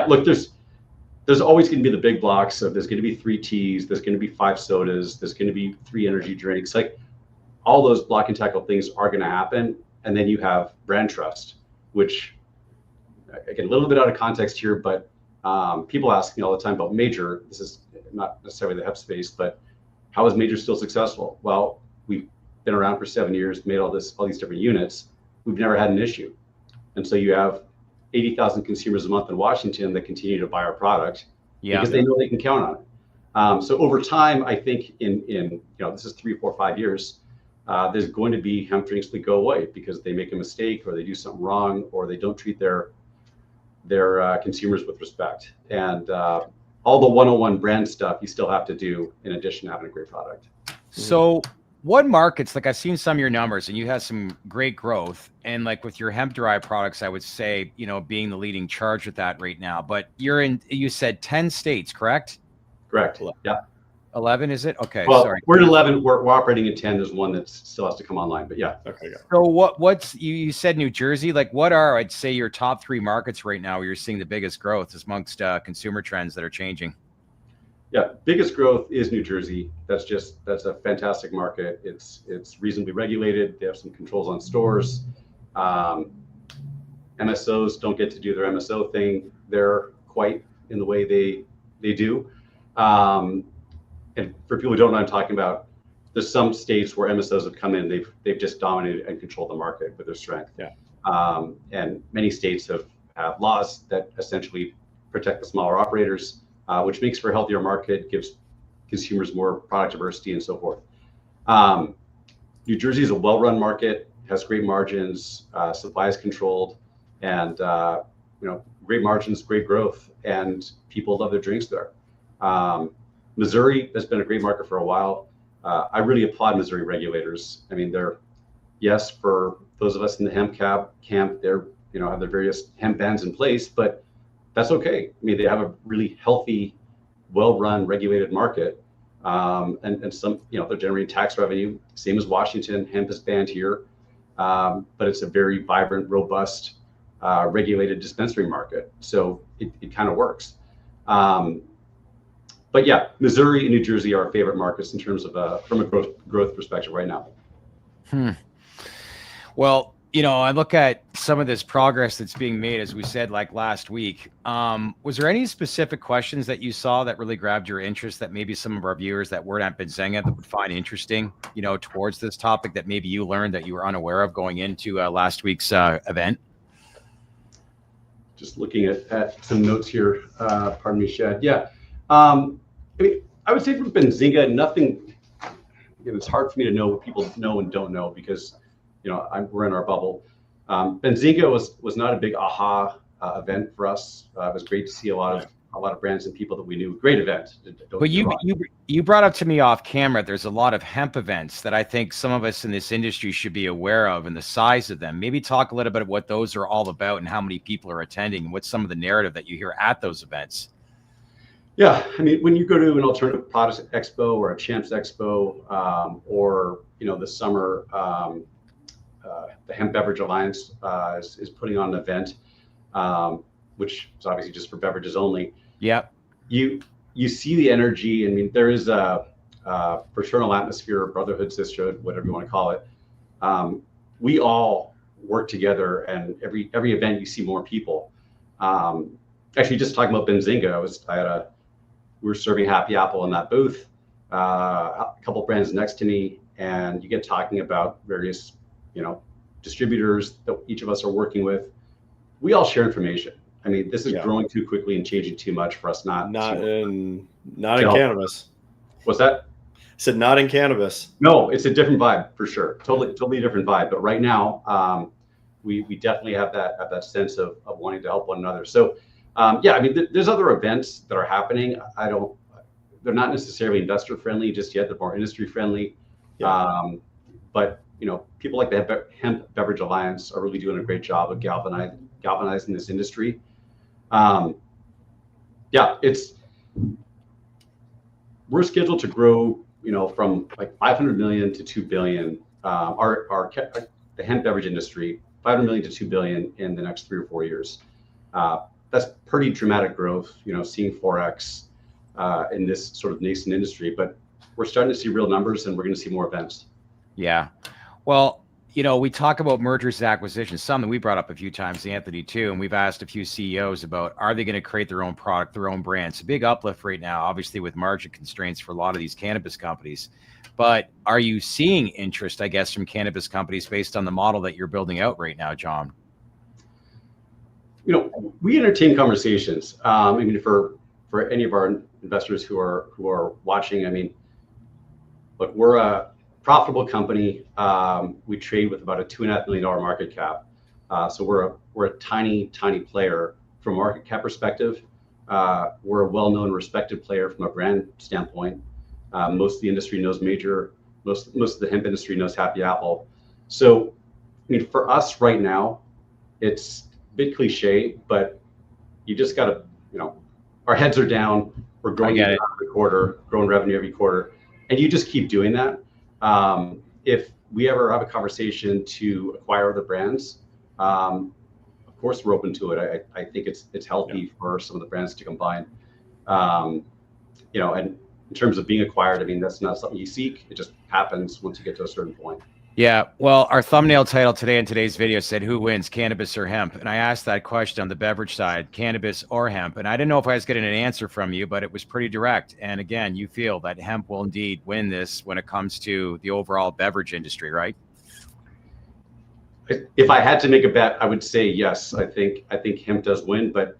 Speaker 4: look, there's always going to be the big blocks of there's going to be 3 teas, there's going to be 5 sodas, there's going to be 3 energy drinks. Like all those block and tackle things are going to happen. And then you have brand trust, which again, a little bit out of context here, but people ask me all the time about Major. This is not necessarily the hemp space, but how is Major still successful? Well, we've been around for 7 years, made all these different units. We've never had an issue. And so you have 80,000 consumers a month in Washington that continue to buy our product because they know they can count on it. So over time, I think in this is 3, 4, 5 years, there's going to be hemp drinks that go away because they make a mistake or they do something wrong or they don't treat their consumers with respect. And all the 101 brand stuff you still have to do in addition to having a great product.
Speaker 1: So what markets, like I've seen some of your numbers and you had some great growth, and like with your hemp derived products, I would say, being the leading charge with that right now, but you said 10 states, correct?
Speaker 4: Correct. Yeah.
Speaker 1: 11, is it? Okay.
Speaker 4: Well,
Speaker 1: sorry.
Speaker 4: We're at 11. We're operating in 10. There's one that still has to come online, but yeah.
Speaker 2: Okay. Yeah.
Speaker 1: So what's you said New Jersey, like what are, I'd say, your top 3 markets right now where you're seeing the biggest growth amongst consumer trends that are changing?
Speaker 4: Yeah, biggest growth is New Jersey. That's a fantastic market. It's reasonably regulated. They have some controls on stores. MSOs don't get to do their MSO thing. They're quite in the way they do. And for people who don't know what I'm talking about, there's some states where MSOs have come in. They've just dominated and controlled the market with their strength. Yeah. And many states have laws that essentially protect the smaller operators, which makes for a healthier market, gives consumers more product diversity and so forth. New Jersey is a well-run market, has great margins, supply is controlled, and great margins, great growth, and people love their drinks there. Missouri has been a great market for a while. I really applaud Missouri regulators. I mean, for those of us in the hemp camp, they're have their various hemp bans in place, but that's okay. I mean, they have a really healthy, well-run, regulated market, and some, they're generating tax revenue, same as Washington. Hemp is banned here, but it's a very vibrant, robust, regulated dispensary market. So it kind of works. But yeah, Missouri and New Jersey are our favorite markets in terms of from a growth perspective right now.
Speaker 1: Well, I look at some of this progress that's being made, as we said, like last week. Was there any specific questions that you saw that really grabbed your interest that maybe some of our viewers that weren't at Benzinga that would find interesting, towards this topic that maybe you learned that you were unaware of going into last week's event?
Speaker 4: Just looking at some notes here. Pardon me, Shad. Yeah. I would say from Benzinga, nothing. It's hard for me to know what people know and don't know because, we're in our bubble. Benzinga was not a big aha event for us. It was great to see a lot of brands and people that we knew. Great event.
Speaker 1: But you brought up to me off camera, there's a lot of hemp events that I think some of us in this industry should be aware of and the size of them. Maybe talk a little bit about what those are all about and how many people are attending and what's some of the narrative that you hear at those events.
Speaker 4: Yeah, I mean, when you go to an alternative products expo or a Champs expo, or this summer, the Hemp Beverage Alliance is putting on an event, which is obviously just for beverages only.
Speaker 1: Yeah,
Speaker 4: you you see the energy. I mean, there is a fraternal atmosphere, brotherhood, sisterhood, whatever you want to call it. We all work together, and every event you see more people. Actually, just talking about Benzinga, we were serving Happy Apple in that booth. A couple brands next to me, and you get talking about various, distributors that each of us are working with. We all share information. I mean, this is growing too quickly and changing too much for us not
Speaker 2: in cannabis.
Speaker 4: What's that?
Speaker 2: I said not in cannabis.
Speaker 4: No, it's a different vibe for sure. Totally different vibe. But right now, we definitely have that sense of wanting to help one another. So, I mean, there's other events that are happening. They're not necessarily investor friendly just yet. They're more industry friendly. Yeah. But people like the Hemp Beverage Alliance are really doing a great job of galvanizing this industry. We're scheduled to grow, from like 500 million to 2 billion. The hemp beverage industry, 500 million to 2 billion in the next 3 or 4 years. That's pretty dramatic growth, seeing 4x in this sort of nascent industry. But we're starting to see real numbers, and we're going to see more events.
Speaker 1: Yeah. Well, we talk about mergers and acquisitions, something we brought up a few times, Anthony, too. And we've asked a few CEOs about, are they going to create their own product, their own brand? It's a big uplift right now, obviously, with margin constraints for a lot of these cannabis companies. But are you seeing interest, I guess, from cannabis companies based on the model that you're building out right now, John?
Speaker 4: We entertain conversations. I mean, for any of our investors who are watching, I mean, look, we're a profitable company. We trade with about a $2.5 million market cap. So we're a tiny player from a market cap perspective. We're a well-known, respected player from a brand standpoint. Most of the industry knows most of the hemp industry knows Happy Apple. So, I mean, for us right now, it's a bit cliche, but you just got to, our heads are down. We're growing every quarter, growing revenue every quarter, and you just keep doing that. If we ever have a conversation to acquire other brands, of course we're open to it. I think it's healthy for some of the brands to combine. And in terms of being acquired, I mean, that's not something you seek. It just happens once you get to a certain point.
Speaker 1: Yeah. Well, our thumbnail title today in today's video said, who wins, cannabis or hemp? And I asked that question on the beverage side, cannabis or hemp. And I didn't know if I was getting an answer from you, but it was pretty direct. And again, you feel that hemp will indeed win this when it comes to the overall beverage industry, right?
Speaker 4: If I had to make a bet, I would say yes. I think hemp does win, but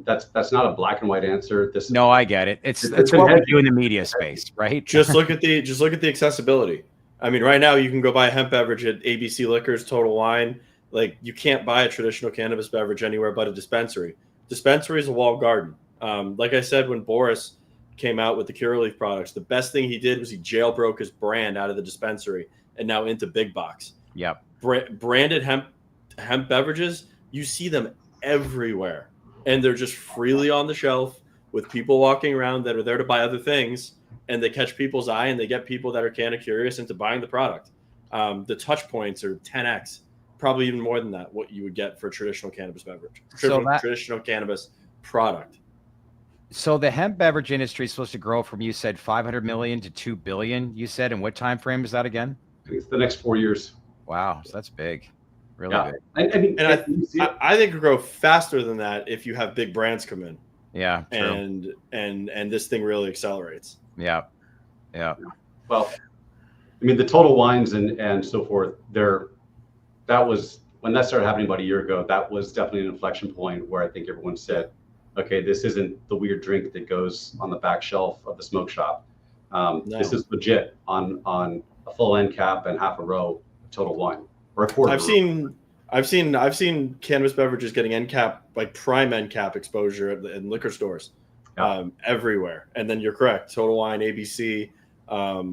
Speaker 4: that's not a black and white answer.
Speaker 1: No, I get it. It's what we do in the media space, right?
Speaker 2: Just look at the accessibility. I mean, right now you can go buy a hemp beverage at ABC Liquors, Total Wine. Like, you can't buy a traditional cannabis beverage anywhere but a dispensary. Dispensary is a walled garden. Like I said, when Boris came out with the Curaleaf products, the best thing he did was he jailbroke his brand out of the dispensary and now into big box.
Speaker 1: Yep.
Speaker 2: Branded hemp beverages, you see them everywhere, and they're just freely on the shelf with people walking around that are there to buy other things. And they catch people's eye, and they get people that are kind of curious into buying the product. The touch points are 10x, probably even more than that, what you would get for a traditional cannabis beverage, traditional cannabis product.
Speaker 1: So the hemp beverage industry is supposed to grow from, you said, 500 million to 2 billion. You said, in what time frame is that again?
Speaker 4: It's the next 4 years.
Speaker 1: Wow, so that's big, really
Speaker 2: big. I think it'll grow faster than that if you have big brands come in.
Speaker 1: Yeah,
Speaker 2: true. And this thing really accelerates.
Speaker 1: Yeah.
Speaker 4: Well, I mean, the Total Wines and so forth, that was, when that started happening about a year ago, that was definitely an inflection point where I think everyone said, okay, this isn't the weird drink that goes on the back shelf of the smoke shop. No. This is legit on a full end cap and half a row of Total Wine, or a quarter.
Speaker 2: I've seen cannabis beverages getting end cap, like prime end cap exposure in liquor stores. Everywhere. And then you're correct. Total Wine, ABC,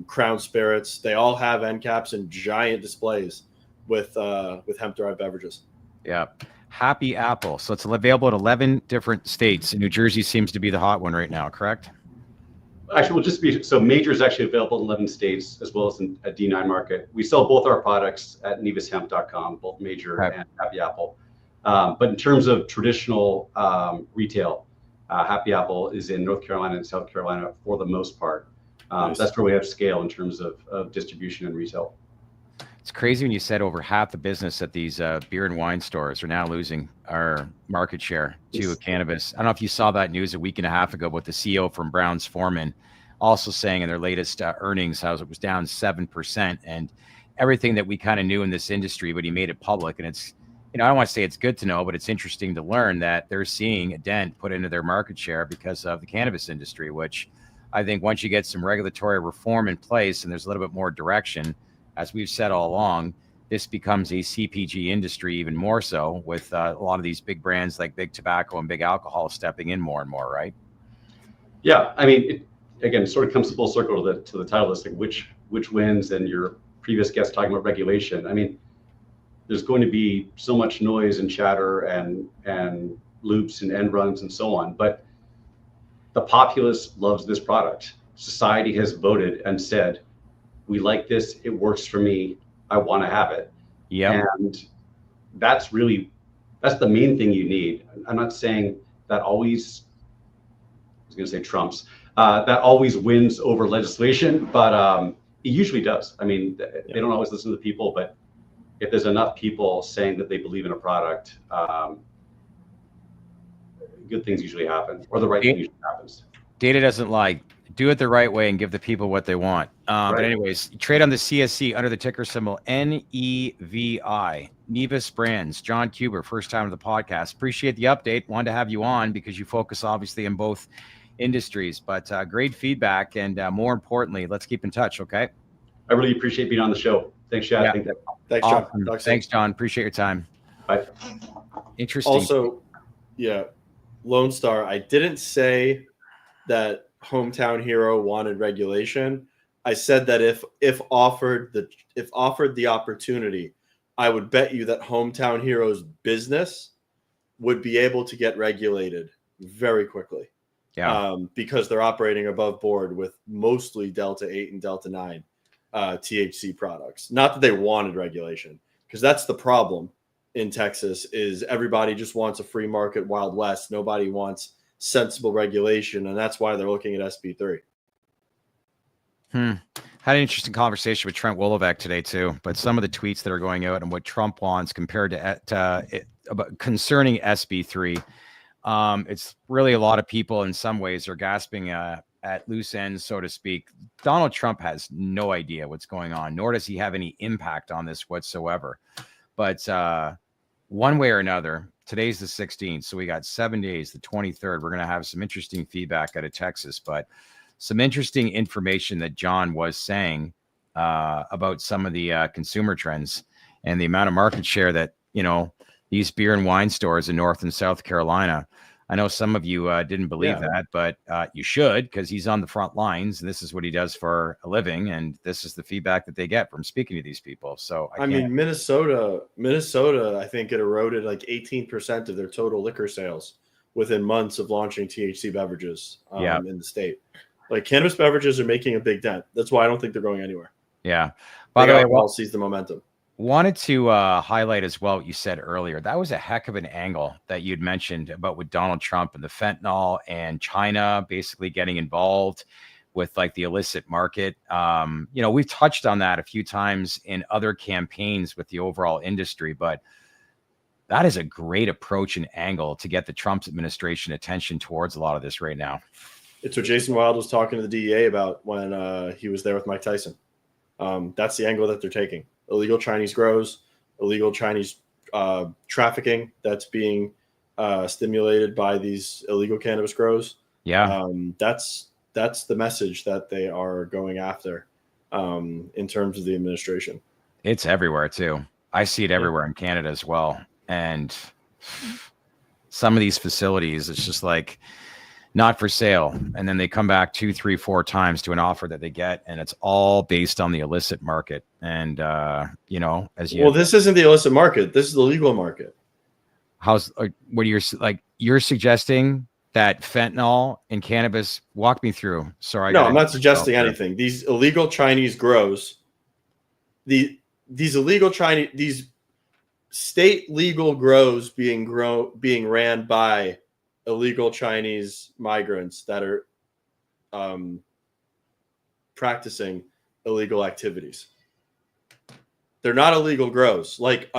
Speaker 2: Crown Spirits, they all have end caps and giant displays with hemp-derived beverages.
Speaker 1: Yeah. Happy Apple. So it's available in 11 different states. New Jersey seems to be the hot one right now, correct?
Speaker 4: Actually, Major is actually available in 11 states as well as in a D9 market. We sell both our products at nevishemp.com, both Major and Happy Apple. But in terms of traditional retail, Happy Apple is in North Carolina and South Carolina for the most part.
Speaker 2: Nice.
Speaker 4: That's where we have scale in terms of distribution and retail.
Speaker 1: It's crazy when you said over half the business at these beer and wine stores are now losing our market share to cannabis. I don't know if you saw that news a week and a half ago, but the CEO from Brown's Foreman also saying in their latest earnings how it was down 7%, and everything that we kind of knew in this industry, but he made it public. And it's, I don't want to say it's good to know, but it's interesting to learn that they're seeing a dent put into their market share because of the cannabis industry, which I think once you get some regulatory reform in place and there's a little bit more direction, as we've said all along, this becomes a CPG industry even more so, with a lot of these big brands like Big Tobacco and Big Alcohol stepping in more and more, right?
Speaker 4: Yeah, I mean, it sort of comes full circle to the title listing, which wins, and your previous guest talking about regulation. I mean, there's going to be so much noise and chatter and loops and end runs and so on, but the populace loves this product. Society has voted and said, we like this, it works for me, I want to have it.
Speaker 1: Yeah.
Speaker 4: And that's the main thing you need. I'm not saying that always, I was going to say trumps, that always wins over legislation, but it usually does. I mean, they don't always listen to the people, but if there's enough people saying that they believe in a product, good things usually happen, or the right thing usually happens.
Speaker 1: Data doesn't lie. Do it the right way and give the people what they want.
Speaker 4: Right.
Speaker 1: But anyways, trade on the CSC under the ticker symbol NEVI. Nevis Brands. John Keuber, first time to the podcast. Appreciate the update. Wanted to have you on because you focus obviously in both industries. But great feedback, and more importantly, let's keep in touch. Okay.
Speaker 4: I really appreciate being on the show. Thanks, Chad.
Speaker 1: Yeah.
Speaker 2: Thanks, John.
Speaker 1: Awesome. Thanks, John. Appreciate your time.
Speaker 4: Bye.
Speaker 1: Interesting.
Speaker 2: Also, yeah, Lone Star. I didn't say that Hometown Hero wanted regulation. I said that if offered the opportunity, I would bet you that Hometown Hero's business would be able to get regulated very quickly.
Speaker 1: Yeah.
Speaker 2: Because they're operating above board with mostly Delta 8 and Delta 9 THC products. Not that they wanted regulation, because that's the problem in Texas is everybody just wants a free market Wild West. Nobody wants sensible regulation, and that's why they're looking at SB3.
Speaker 1: Had an interesting conversation with Trent Wolovac today too, but some of the tweets that are going out and what Trump wants compared to concerning SB3, it's really a lot of people in some ways are gasping at loose ends, so to speak. Donald Trump has no idea what's going on, nor does he have any impact on this whatsoever. But one way or another, today's the 16th, so we got 7 days, the 23rd. We're going to have some interesting feedback out of Texas, but some interesting information that John was saying about some of the consumer trends and the amount of market share that, these beer and wine stores in North and South Carolina. I know some of you didn't believe that, but you should, because he's on the front lines and this is what he does for a living. And this is the feedback that they get from speaking to these people. So
Speaker 2: I mean, Minnesota, I think it eroded like 18% of their total liquor sales within months of launching THC beverages in the state. Like cannabis beverages are making a big dent. That's why I don't think they're going anywhere.
Speaker 1: Yeah. By the way,
Speaker 2: well, seize the momentum.
Speaker 1: Wanted to highlight as well what you said earlier. That was a heck of an angle that you'd mentioned about with Donald Trump and the fentanyl and China basically getting involved with like the illicit market. We've touched on that a few times in other campaigns with the overall industry, but that is a great approach and angle to get the Trump administration attention towards a lot of this right now.
Speaker 2: It's what Jason Wild was talking to the DEA about when he was there with Mike Tyson. That's the angle that they're taking. Illegal Chinese grows, illegal Chinese trafficking that's being stimulated by these illegal cannabis grows.
Speaker 1: Yeah.
Speaker 2: That's the message that they are going after in terms of the administration.
Speaker 1: It's everywhere too. I see it everywhere in Canada as well. And some of these facilities, it's just like not for sale. And then they come back 2, 3, 4 times to an offer that they get. And it's all based on the illicit market. And, this isn't the illicit market. This is the legal market. You're suggesting that fentanyl and cannabis, walk me through. Sorry.
Speaker 2: No, I'm not suggesting anything. These illegal Chinese grows, these state legal grows being ran by illegal Chinese migrants that are practicing illegal activities. They're not illegal grows. Like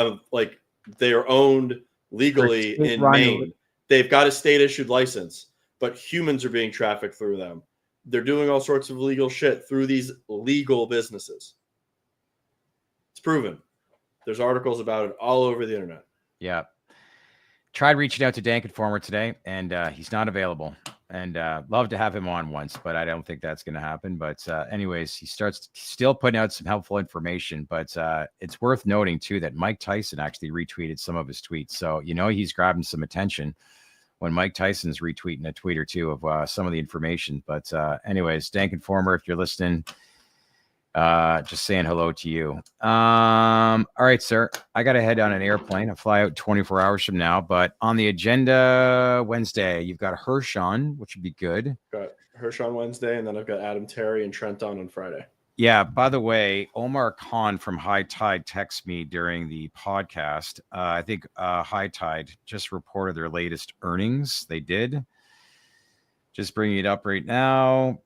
Speaker 2: they are owned legally in Maine. They've got a state issued license, but humans are being trafficked through them. They're doing all sorts of illegal shit through these legal businesses. It's proven. There's articles about it all over the internet.
Speaker 1: Yeah. Tried reaching out to Dank Informer today, and he's not available. And love to have him on once, but I don't think that's going to happen. But anyways, he starts still putting out some helpful information. But it's worth noting, too, that Mike Tyson actually retweeted some of his tweets. So, he's grabbing some attention when Mike Tyson's retweeting a tweet or two of some of the information. But anyways, Dank Informer, if you're listening, just saying hello to you. All right, sir. I got to head on an airplane. I fly out 24 hours from now. But on the agenda Wednesday, you've got Hirsch on, which would be good.
Speaker 2: Got Hirsch on Wednesday, and then I've got Adam Terry and Trent on Friday.
Speaker 1: Yeah. By the way, Omar Khan from High Tide texted me during the podcast. I think High Tide just reported their latest earnings. They did. Just bringing it up right now.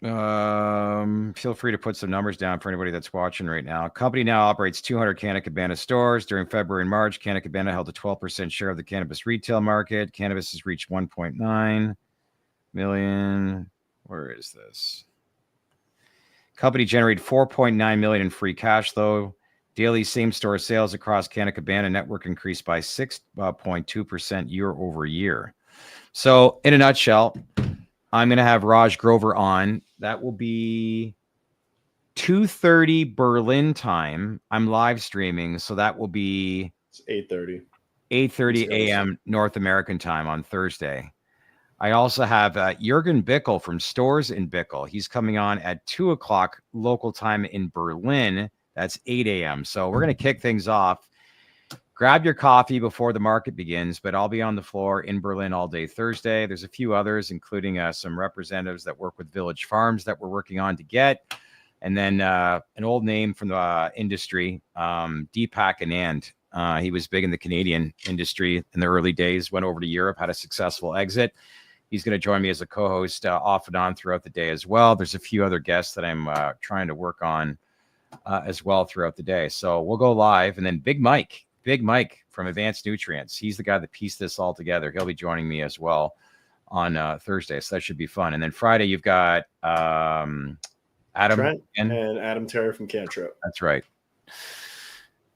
Speaker 1: Feel free to put some numbers down for anybody that's watching right now. Company now operates 200 Canna Cabana stores. During February and March, Canna Cabana held a 12% share of the cannabis retail market. Cannabis has reached 1.9 million. Where is this? Company generated 4.9 million in free cash flow. Daily same-store sales across Canna Cabana network increased by 6.2% year over year. So, in a nutshell, I'm going to have Raj Grover on. That will be 2:30 Berlin time. I'm live streaming, so that will be 8:30 a.m. North American time on Thursday. I also have Jürgen Bickel from Stores in Bickel. He's coming on at 2 o'clock local time in Berlin. That's 8 a.m. So we're going to kick things off. Grab your coffee before the market begins, but I'll be on the floor in Berlin all day Thursday. There's a few others, including some representatives that work with Village Farms that we're working on to get. And then an old name from the industry, Deepak Anand. He was big in the Canadian industry in the early days, went over to Europe, had a successful exit. He's going to join me as a co-host off and on throughout the day as well. There's a few other guests that I'm trying to work on as well throughout the day. So we'll go live. And then Big Mike from Advanced Nutrients. He's the guy that pieced this all together. He'll be joining me as well on Thursday. So that should be fun. And then Friday, you've got Adam
Speaker 2: Trent and Adam Terry from Cantrip.
Speaker 1: That's right.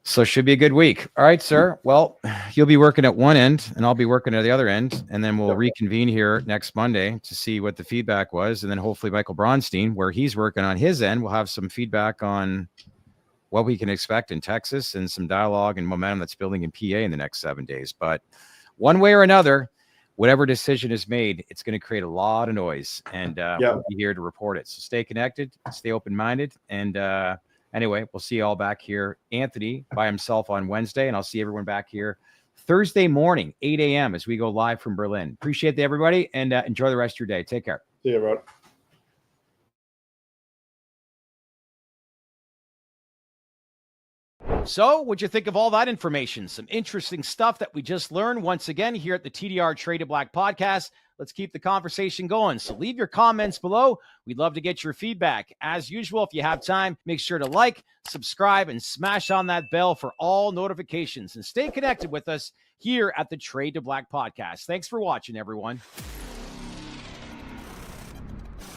Speaker 1: So it should be a good week. All right, sir. Well, you'll be working at one end and I'll be working at the other end. And then we'll reconvene here next Monday to see what the feedback was. And then hopefully Michael Bronstein, where he's working on his end, will have some feedback on what we can expect in Texas and some dialogue and momentum that's building in PA in the next 7 days. But one way or another, whatever decision is made, it's going to create a lot of noise, and we'll be here to report it. So stay connected, stay open-minded, and anyway, we'll see you all back here. Anthony by himself on Wednesday, and I'll see everyone back here Thursday morning, 8 a.m. as we go live from Berlin. Appreciate everybody, and enjoy the rest of your day. Take care.
Speaker 2: See you, bro.
Speaker 1: So, what'd you think of all that information? Some interesting stuff that we just learned once again here at the TDR Trade to Black podcast. Let's keep the conversation going. So leave your comments below. We'd love to get your feedback. As usual, if you have time, make sure to like, subscribe, and smash on that bell for all notifications. And stay connected with us here at the Trade to Black podcast. Thanks for watching, everyone.